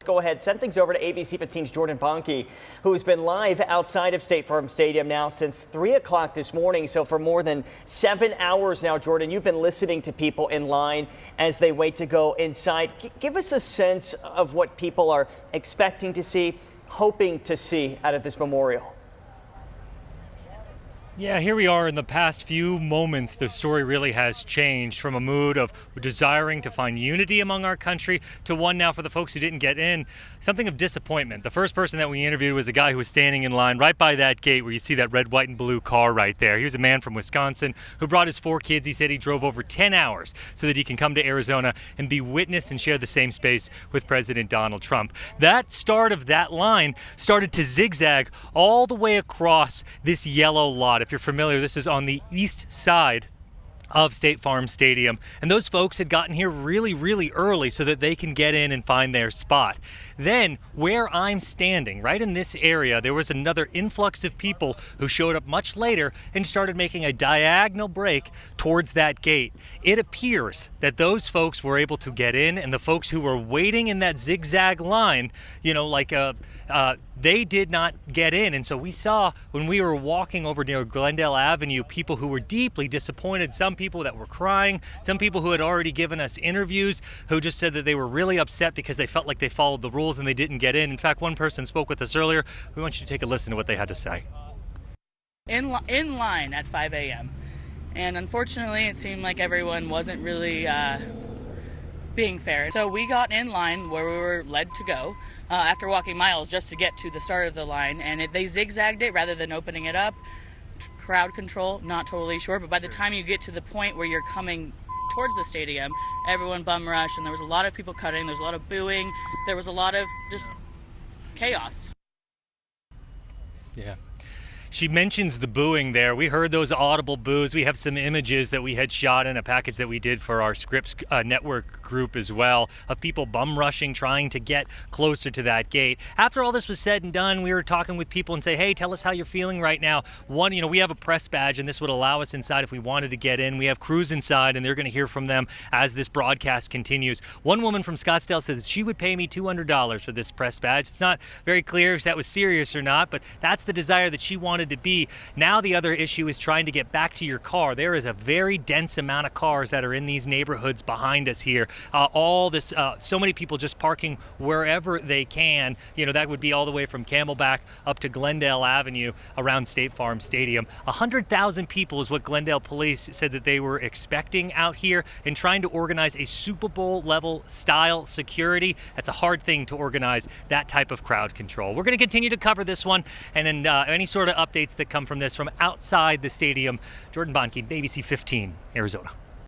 Go ahead, send things over to ABC 15's Jordan Bonke, who's been live outside of State Farm Stadium now since 3 o'clock this morning. So for more than 7 hours now, Jordan, you've been listening to people in line as they wait to go inside. Give us a sense of what people are expecting to see, hoping to see out of this memorial. Yeah, here we are in the past few moments. The story really has changed from a mood of desiring to find unity among our country to one now for the folks who didn't get in, something of disappointment. The first person that we interviewed was a guy who was standing in line right by that gate where you see that red, white, and blue car right there. He was a man from Wisconsin who brought his 4 kids. He said he drove over 10 hours so that he can come to Arizona and be witness and share the same space with President Donald Trump. That start of that line started to zigzag all the way across this yellow lot. If you're familiar, this is on the east side of State Farm Stadium, and those folks had gotten here really early so that they can get in and find their spot. Then where I'm standing, right in this area, there was another influx of people who showed up much later and started making a diagonal break towards that gate. It appears that those folks were able to get in, and the folks who were waiting in that zigzag line, they did not get in. And so we saw when we were walking over near Glendale Avenue, people who were deeply disappointed, some people that were crying, some people who had already given us interviews who just said that they were really upset because they felt like they followed the rules and they didn't get in. In fact, one person spoke with us earlier. We want you to take a listen to what they had to say. In line at 5 a.m. And unfortunately, it seemed like everyone wasn't really being fair. So we got in line where we were led to go after walking miles just to get to the start of the line, and they zigzagged it rather than opening it up. Crowd control, not totally sure, but by the time you get to the point where you're coming towards the stadium, everyone bum rushed, and there was a lot of people cutting, there was a lot of booing, there was a lot of just chaos. Yeah. She mentions the booing there. We heard those audible boos. We have some images that we had shot in a package that we did for our Scripps network group as well, of people bum rushing, trying to get closer to that gate. After all this was said and done, we were talking with people and say, hey, tell us how you're feeling right now. One, we have a press badge, and this would allow us inside if we wanted to get in. We have crews inside, and they're going to hear from them as this broadcast continues. One woman from Scottsdale says she would pay me $200 for this press badge. It's not very clear if that was serious or not, but that's the desire that she wanted to be. Now the other issue is trying to get back to your car. There is a very dense amount of cars that are in these neighborhoods behind us here. So many people just parking wherever they can. That would be all the way from Camelback up to Glendale Avenue around State Farm Stadium. 100,000 people is what Glendale police said that they were expecting out here, and trying to organize a Super Bowl level style security. That's a hard thing to organize, that type of crowd control. We're going to continue to cover this one, and then any sort of updates that come from this from outside the stadium. Jordan Bonke, ABC 15, Arizona.